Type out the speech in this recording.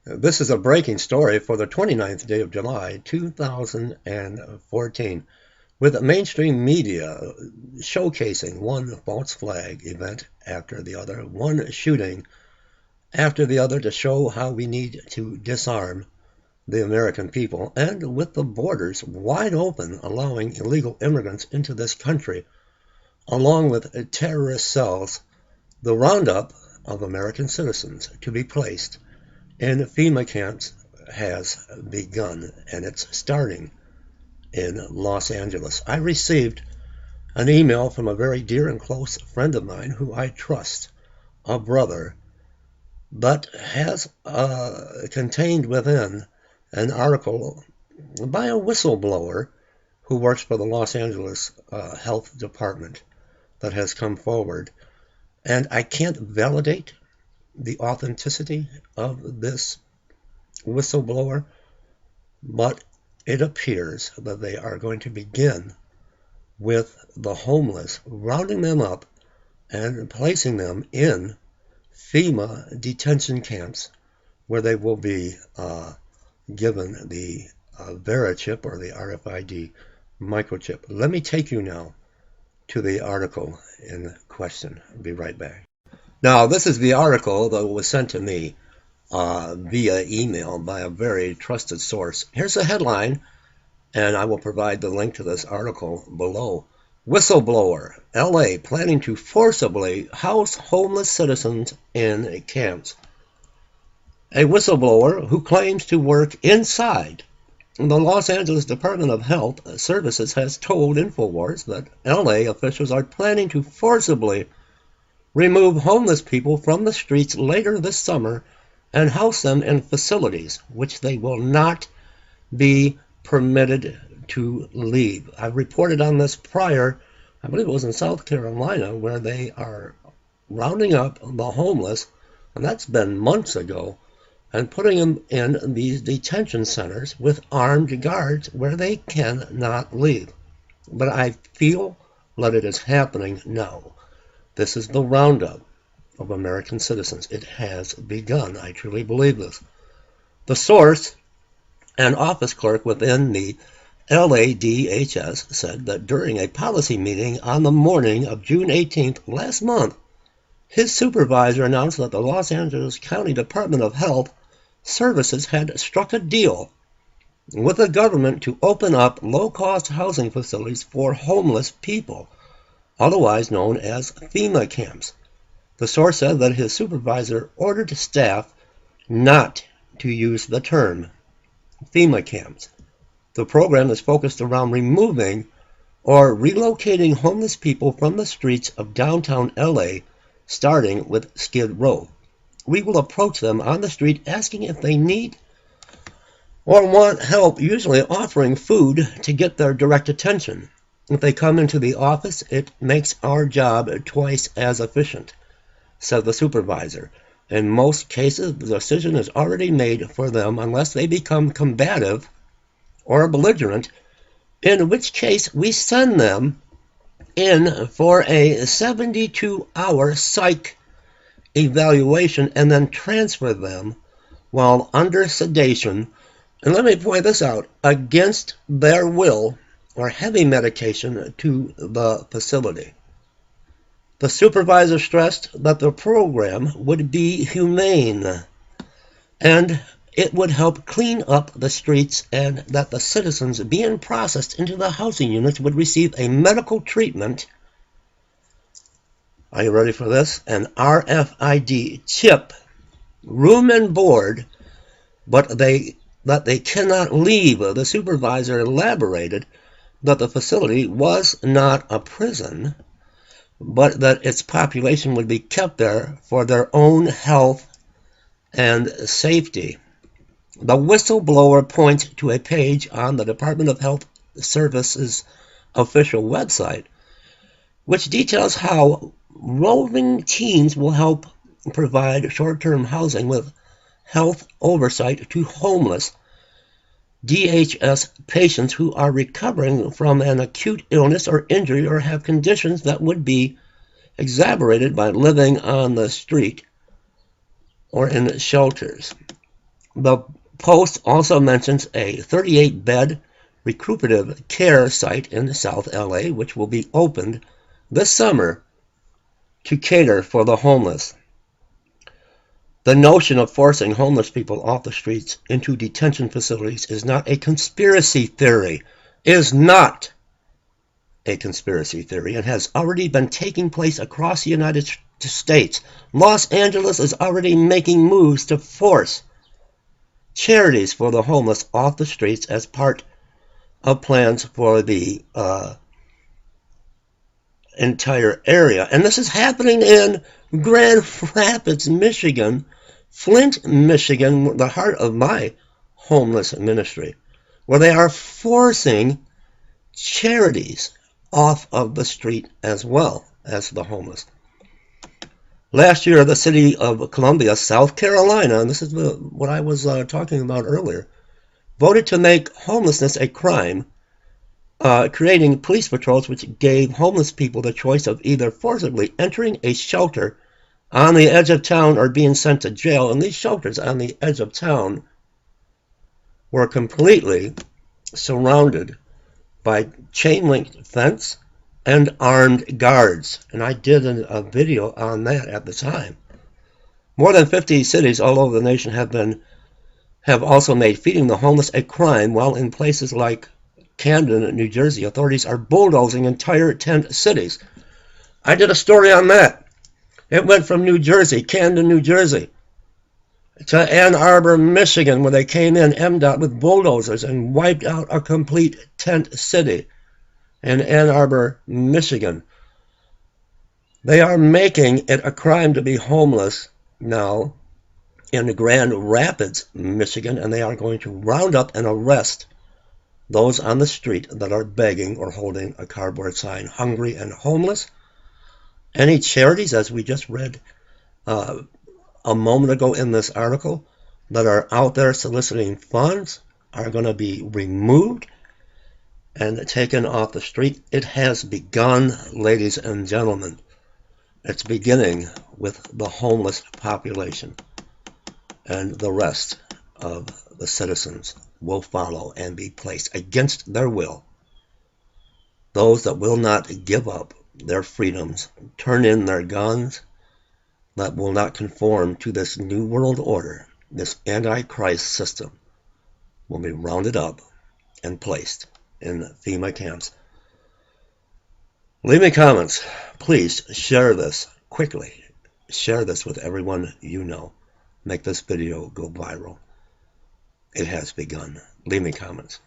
This is a breaking story for the 29th day of July, 2014, with mainstream media showcasing one false flag event after the other, one shooting after the other to show how we need to disarm the American people, and with the borders wide open, allowing illegal immigrants into this country, along with terrorist cells, the roundup of American citizens to be placed in FEMA camps has begun, and it's starting in Los Angeles. I received an email from a very dear and close friend of mine who I trust, a brother, but has contained within an article by a whistleblower who works for the Los Angeles Health Department that has come forward. And I can't validate the authenticity of this whistleblower, but it appears that they are going to begin with the homeless, rounding them up and placing them in FEMA detention camps where they will be given the Verichip or the RFID microchip. Let me take you now to the article in question. I'll be right back. Now, this is the article that was sent to me via email by a very trusted source. Here's the headline, and I will provide the link to this article below. Whistleblower, LA planning to forcibly house homeless citizens in camps. A whistleblower who claims to work inside the Los Angeles Department of Health Services has told InfoWars that LA officials are planning to forcibly remove homeless people from the streets later this summer and house them in facilities which they will not be permitted to leave. I've reported on this prior. I believe it was in South Carolina, where they are rounding up the homeless, and that's been months ago, and putting them in these detention centers with armed guards where they cannot leave. But I feel that it is happening now. This is the roundup of American citizens. It has begun. I truly believe this. The source, an office clerk within the LADHS, said that during a policy meeting on the morning of June 18th last month, his supervisor announced that the Los Angeles County Department of Health Services had struck a deal with the government to open up low-cost housing facilities for homeless people, otherwise known as FEMA camps. The source said that his supervisor ordered staff not to use the term FEMA camps. The program is focused around removing or relocating homeless people from the streets of downtown LA, starting with Skid Row. We will approach them on the street asking if they need or want help, usually offering food to get their direct attention. If they come into the office, it makes our job twice as efficient, said the supervisor. In most cases, the decision is already made for them unless they become combative or belligerent, in which case we send them in for a 72-hour psych evaluation and then transfer them while under sedation, and let me point this out, against their will, or heavy medication to the facility. The supervisor stressed that the program would be humane and it would help clean up the streets, and that the citizens being processed into the housing units would receive a medical treatment. Are you ready for this? An RFID chip, room and board, but that they cannot leave. The supervisor elaborated that the facility was not a prison, but that its population would be kept there for their own health and safety. The whistleblower points to a page on the Department of Health Services official website, which details how roving teams will help provide short-term housing with health oversight to homeless DHS patients who are recovering from an acute illness or injury or have conditions that would be exacerbated by living on the street or in shelters. The post also mentions a 38-bed recuperative care site in South LA, which will be opened this summer to cater for the homeless. The notion of forcing homeless people off the streets into detention facilities is not a conspiracy theory. Is not a conspiracy theory and has already been taking place across the United States. Los Angeles is already making moves to force charities for the homeless off the streets as part of plans for the entire area. And this is happening in Grand Rapids, Michigan, Flint, Michigan, the heart of my homeless ministry, where they are forcing charities off of the street as well as the homeless. Last year, the city of Columbia, South Carolina, and this is what I was talking about earlier, voted to make homelessness a crime, creating police patrols which gave homeless people the choice of either forcibly entering a shelter on the edge of town or being sent to jail. And these shelters on the edge of town were completely surrounded by chain-link fence and armed guards. And I did a video on that at the time. More than 50 cities all over the nation have also made feeding the homeless a crime, while in places like Camden, New Jersey, authorities are bulldozing entire tent cities. I did a story on that. It went from New Jersey, Camden, New Jersey, to Ann Arbor, Michigan, where they came in MDOT with bulldozers and wiped out a complete tent city in Ann Arbor, Michigan. They are making it a crime to be homeless now in Grand Rapids, Michigan, and they are going to round up and arrest those on the street that are begging or holding a cardboard sign, hungry and homeless. Any charities, as we just read a moment ago in this article, that are out there soliciting funds are going to be removed and taken off the street. It has begun, ladies and gentlemen. It's beginning with the homeless population, and the rest of the citizens will follow and be placed against their will. Those that will not give up their freedoms, turn in their guns, that will not conform to this new world order, this antichrist system, will be rounded up and placed in FEMA camps. Leave me comments. Please share this quickly. Share this with everyone you know. Make this video go viral. It has begun. Leave me comments.